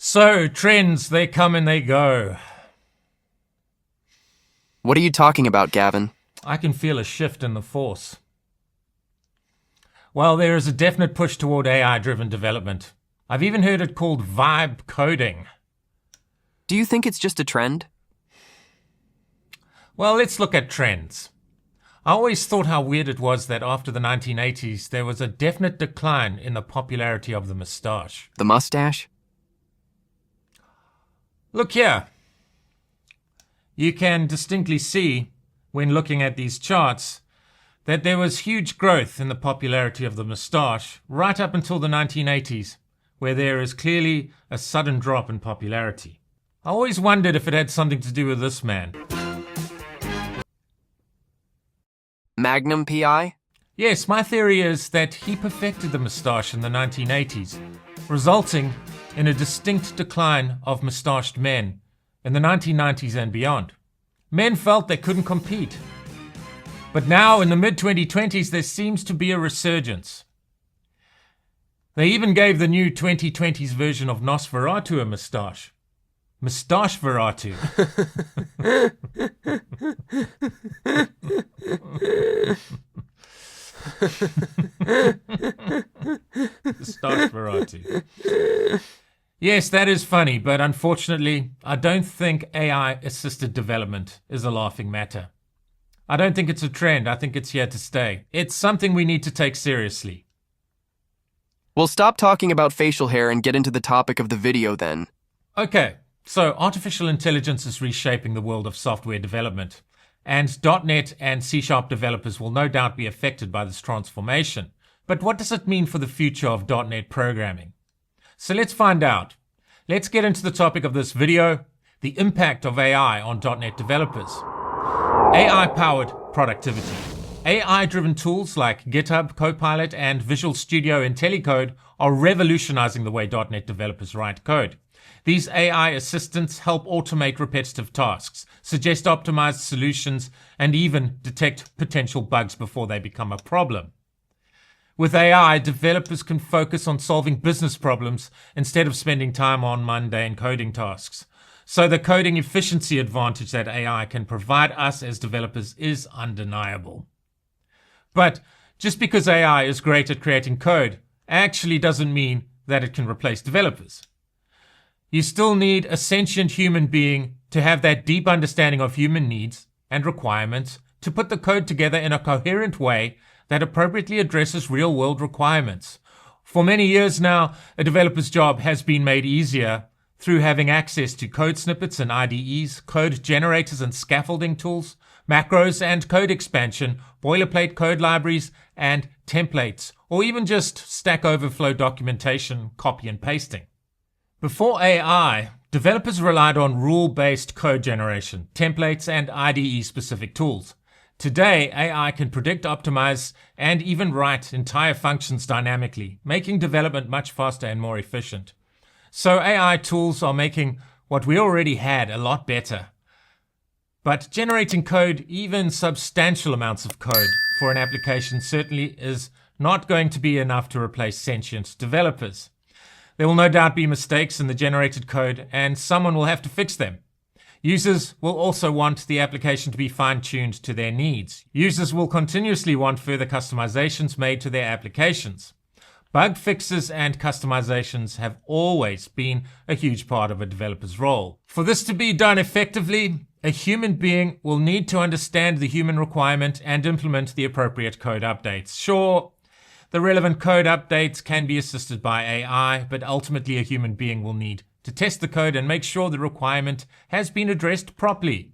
So, trends, they come and they go. What are you talking about, Gavin? I can feel a shift in the force. Well, there is a definite push toward AI-driven development. I've even heard it called vibe coding. Do you think it's just a trend? Well, let's look at trends. I always thought how weird it was that after the 1980s, there was a definite decline in the popularity of the moustache. The mustache? Look here. You can distinctly see, when looking at these charts, that there was huge growth in the popularity of the moustache right up until the 1980s, where there is clearly a sudden drop in popularity. I always wondered if it had something to do with this man. Magnum PI? Yes, my theory is that he perfected the moustache in the 1980s, resulting in a distinct decline of moustached men in the 1990s and beyond. Men felt they couldn't compete. But now, in the mid-2020s, there seems to be a resurgence. They even gave the new 2020s version of Nosferatu a moustache. Moustache Veratu. Moustache Veratu. Yes, that is funny, but unfortunately, I don't think AI-assisted development is a laughing matter. I don't think it's a trend. I think it's here to stay. It's something we need to take seriously. Well, stop talking about facial hair and get into the topic of the video then. Okay, so artificial intelligence is reshaping the world of software development, and .NET and C# developers will no doubt be affected by this transformation. But what does it mean for the future of .NET programming? So let's find out. Let's get into the topic of this video, the impact of AI on .NET developers. AI-powered productivity. AI-driven tools like GitHub, Copilot, and Visual Studio IntelliCode are revolutionizing the way .NET developers write code. These AI assistants help automate repetitive tasks, suggest optimized solutions, and even detect potential bugs before they become a problem. With AI, developers can focus on solving business problems instead of spending time on mundane coding tasks. So the coding efficiency advantage that AI can provide us as developers is undeniable. But just because AI is great at creating code actually doesn't mean that it can replace developers. You still need a sentient human being to have that deep understanding of human needs and requirements to put the code together in a coherent way that appropriately addresses real-world requirements. For many years now, a developer's job has been made easier through having access to code snippets and IDEs, code generators and scaffolding tools, macros and code expansion, boilerplate code libraries, and templates, or even just Stack Overflow documentation, copy and pasting. Before AI, developers relied on rule-based code generation, templates, and IDE-specific tools. Today, AI can predict, optimize, and even write entire functions dynamically, making development much faster and more efficient. So AI tools are making what we already had a lot better. But generating code, even substantial amounts of code for an application, certainly is not going to be enough to replace sentient developers. There will no doubt be mistakes in the generated code, and someone will have to fix them. Users will also want the application to be fine-tuned to their needs. Users will continuously want further customizations made to their applications. Bug fixes and customizations have always been a huge part of a developer's role. For this to be done effectively, a human being will need to understand the human requirement and implement the appropriate code updates. Sure, the relevant code updates can be assisted by AI, but ultimately a human being will need to test the code and make sure the requirement has been addressed properly.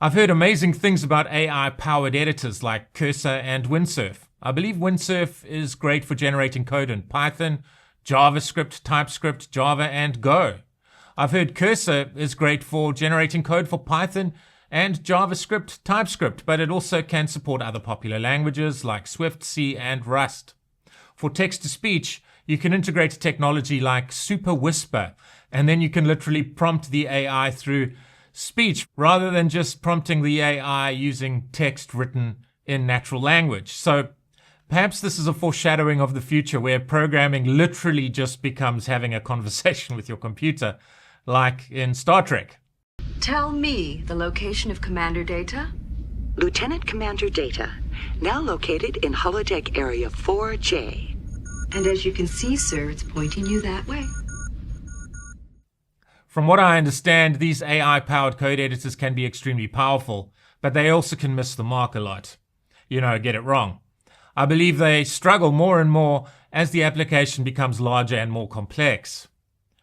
I've heard amazing things about AI-powered editors like Cursor and Windsurf. I believe Windsurf is great for generating code in Python, JavaScript, TypeScript, Java, and Go. I've heard Cursor is great for generating code for Python and JavaScript, TypeScript, but it also can support other popular languages like Swift, C, and Rust. For text-to-speech, you can integrate technology like Super Whisper, and then you can literally prompt the AI through speech rather than just prompting the AI using text written in natural language. So Perhaps this is a foreshadowing of the future where programming literally just becomes having a conversation with your computer, like in Star Trek. Tell me the location of Commander Data. Lieutenant Commander Data, now located in holodeck area 4J. And as you can see, sir, it's pointing you that way. From what I understand, these AI-powered code editors can be extremely powerful, but they also can miss the mark a lot. Get it wrong. I believe they struggle more and more as the application becomes larger and more complex.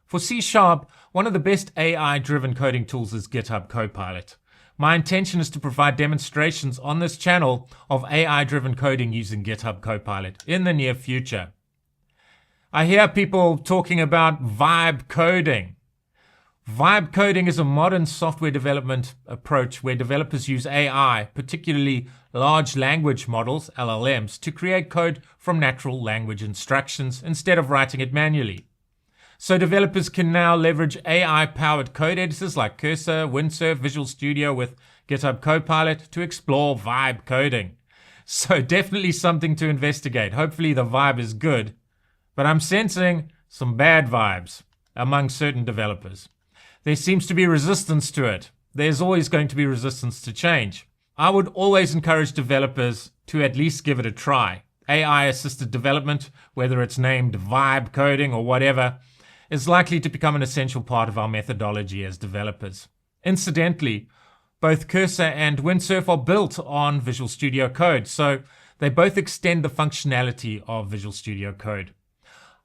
For C#, one of the best AI-driven coding tools is GitHub Copilot. My intention is to provide demonstrations on this channel of AI-driven coding using GitHub Copilot in the near future. I hear people talking about vibe coding. Vibe coding is a modern software development approach where developers use AI, particularly large language models, LLMs, to create code from natural language instructions instead of writing it manually. So developers can now leverage AI-powered code editors like Cursor, Windsurf, Visual Studio with GitHub Copilot to explore vibe coding. So definitely something to investigate. Hopefully the vibe is good, but I'm sensing some bad vibes among certain developers. There seems to be resistance to it. There's always going to be resistance to change. I would always encourage developers to at least give it a try. AI-assisted development, whether it's named vibe coding or whatever, is likely to become an essential part of our methodology as developers. Incidentally, both Cursor and Windsurf are built on Visual Studio Code, so they both extend the functionality of Visual Studio Code.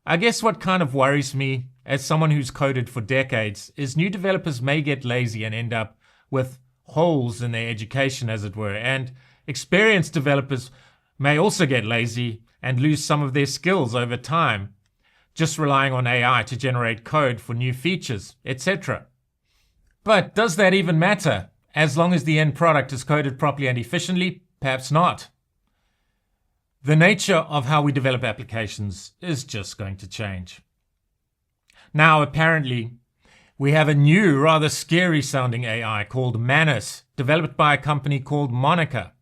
I guess what kind of worries me, as someone who's coded for decades, is new developers may get lazy and end up with holes in their education, as it were, and experienced developers may also get lazy and lose some of their skills over time, just relying on AI to generate code for new features, etc. But does that even matter? As long as the end product is coded properly and efficiently, perhaps not. The nature of how we develop applications is just going to change. Now, apparently, we have a new, rather scary-sounding AI called Manus, developed by a company called Monica.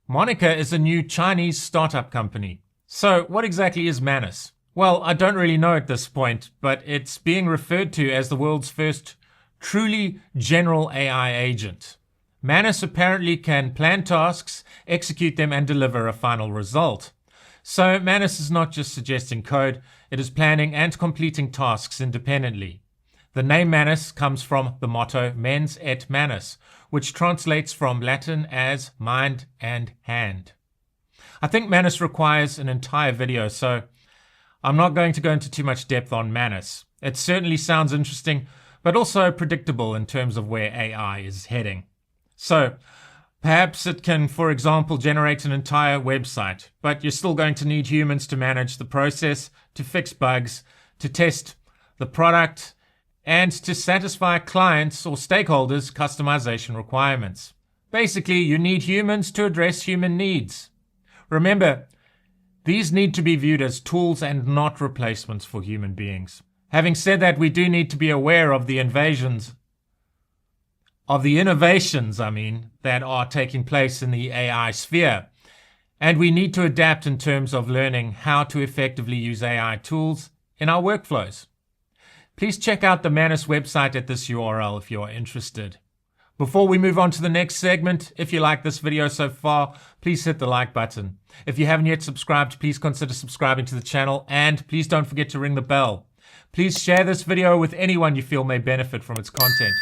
Monica is a new Chinese startup company. So, what exactly is Manus? Well, I don't really know at this point, but it's being referred to as the world's first truly general AI agent. Manus apparently can plan tasks, execute them, and deliver a final result. So Manus is not just suggesting code, it is planning and completing tasks independently. The name Manus comes from the motto mens et manus, which translates from Latin as mind and hand. I think Manus requires an entire video, so I'm not going to go into too much depth on Manus. It certainly sounds interesting, but also predictable in terms of where AI is heading. So, perhaps it can, for example, generate an entire website, but you're still going to need humans to manage the process, to fix bugs, to test the product, and to satisfy clients or stakeholders' customization requirements. Basically, you need humans to address human needs. Remember, these need to be viewed as tools and not replacements for human beings. Having said that, we do need to be aware of the innovations that are taking place in the AI sphere. And we need to adapt in terms of learning how to effectively use AI tools in our workflows. Please check out the Manus website at this URL if you are interested. Before we move on to the next segment, if you like this video so far, please hit the like button. If you haven't yet subscribed, please consider subscribing to the channel, and please don't forget to ring the bell. Please share this video with anyone you feel may benefit from its content.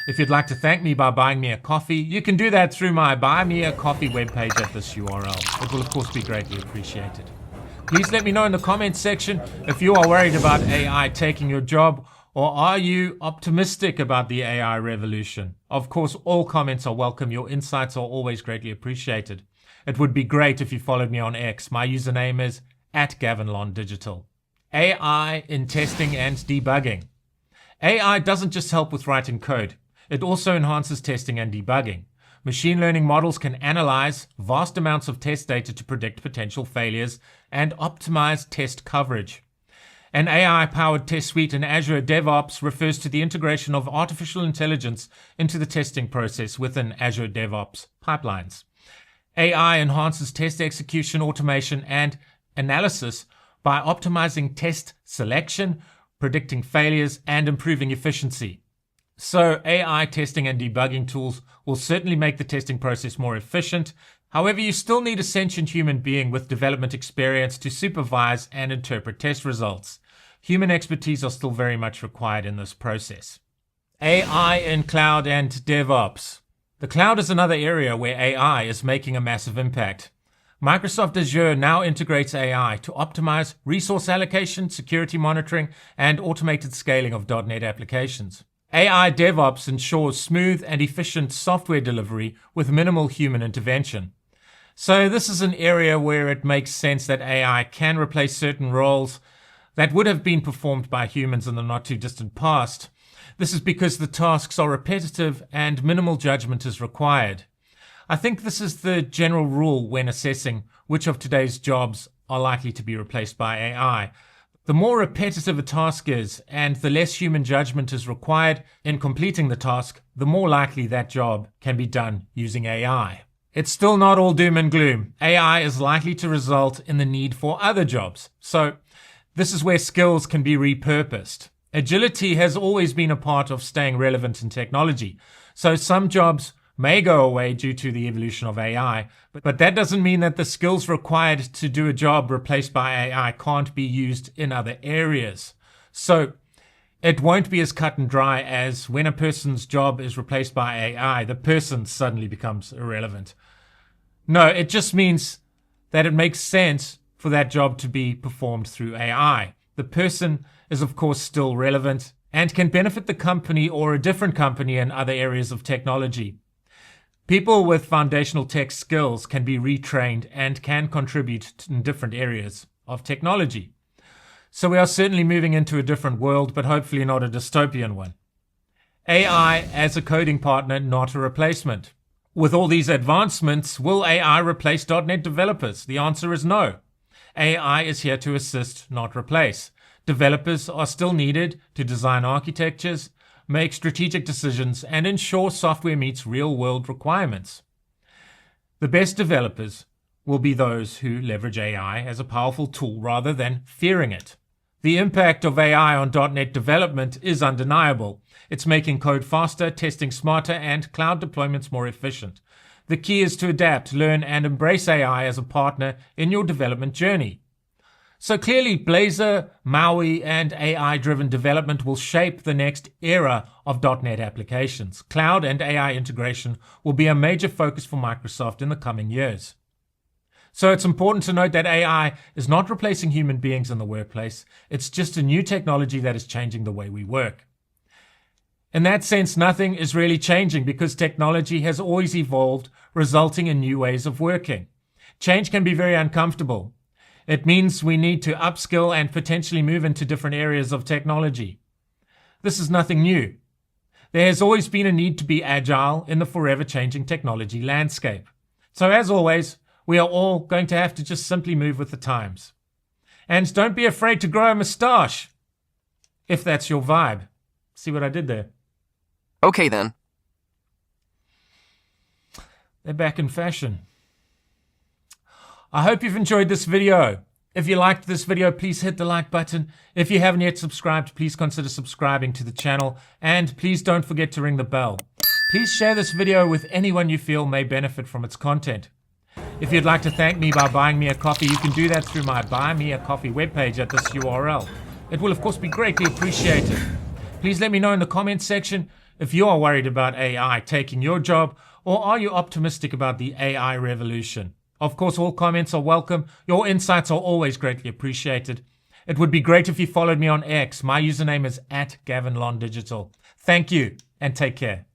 If you'd like to thank me by buying me a coffee, you can do that through my Buy Me a Coffee webpage at this URL. It will of course be greatly appreciated. Please let me know in the comments section if you are worried about AI taking your job, or are you optimistic about the AI revolution? Of course, all comments are welcome. Your insights are always greatly appreciated. It would be great if you followed me on X. My username is @GavinLonDigital. AI in testing and debugging. AI doesn't just help with writing code. It also enhances testing and debugging. Machine learning models can analyze vast amounts of test data to predict potential failures and optimize test coverage. An AI-powered test suite in Azure DevOps refers to the integration of artificial intelligence into the testing process within Azure DevOps pipelines. AI enhances test execution, automation, and analysis by optimizing test selection, predicting failures, and improving efficiency. So AI testing and debugging tools will certainly make the testing process more efficient. However, you still need a sentient human being with development experience to supervise and interpret test results. Human expertise are still very much required in this process. AI in cloud and DevOps. The cloud is another area where AI is making a massive impact. Microsoft Azure now integrates AI to optimize resource allocation, security monitoring, and automated scaling of .NET applications. AI DevOps ensures smooth and efficient software delivery with minimal human intervention. So this is an area where it makes sense that AI can replace certain roles that would have been performed by humans in the not too distant past. This is because the tasks are repetitive and minimal judgment is required. I think this is the general rule when assessing which of today's jobs are likely to be replaced by AI. The more repetitive a task is and the less human judgment is required in completing the task, the more likely that job can be done using AI. It's still not all doom and gloom. AI is likely to result in the need for other jobs. So this is where skills can be repurposed. Agility has always been a part of staying relevant in technology. So some jobs may go away due to the evolution of AI, but that doesn't mean that the skills required to do a job replaced by AI can't be used in other areas. So it won't be as cut and dry as when a person's job is replaced by AI, the person suddenly becomes irrelevant. No, it just means that it makes sense for that job to be performed through AI. The person is of course still relevant and can benefit the company or a different company in other areas of technology. People with foundational tech skills can be retrained and can contribute in different areas of technology. So we are certainly moving into a different world, but hopefully not a dystopian one. AI as a coding partner, not a replacement. With all these advancements, will AI replace .NET developers? The answer is no. AI is here to assist, not replace. Developers are still needed to design architectures, make strategic decisions, and ensure software meets real-world requirements. The best developers will be those who leverage AI as a powerful tool rather than fearing it. The impact of AI on .NET development is undeniable. It's making code faster, testing smarter, and cloud deployments more efficient. The key is to adapt, learn, and embrace AI as a partner in your development journey. So clearly, Blazor, MAUI, and AI-driven development will shape the next era of .NET applications. Cloud and AI integration will be a major focus for Microsoft in the coming years. So it's important to note that AI is not replacing human beings in the workplace. It's just a new technology that is changing the way we work. In that sense, nothing is really changing because technology has always evolved, resulting in new ways of working. Change can be very uncomfortable. It means we need to upskill and potentially move into different areas of technology. This is nothing new. There has always been a need to be agile in the forever changing technology landscape. So as always, we are all going to have to just simply move with the times. And don't be afraid to grow a moustache, if that's your vibe. See what I did there? Okay then. They're back in fashion. I hope you've enjoyed this video. If you liked this video, please hit the like button. If you haven't yet subscribed, please consider subscribing to the channel. And please don't forget to ring the bell. Please share this video with anyone you feel may benefit from its content. If you'd like to thank me by buying me a coffee, you can do that through my Buy Me a Coffee webpage at this URL. It will of course be greatly appreciated. Please let me know in the comments section if you are worried about AI taking your job, or are you optimistic about the AI revolution? Of course, all comments are welcome. Your insights are always greatly appreciated. It would be great if you followed me on X. My username is @GavinLonDigital. Thank you and take care.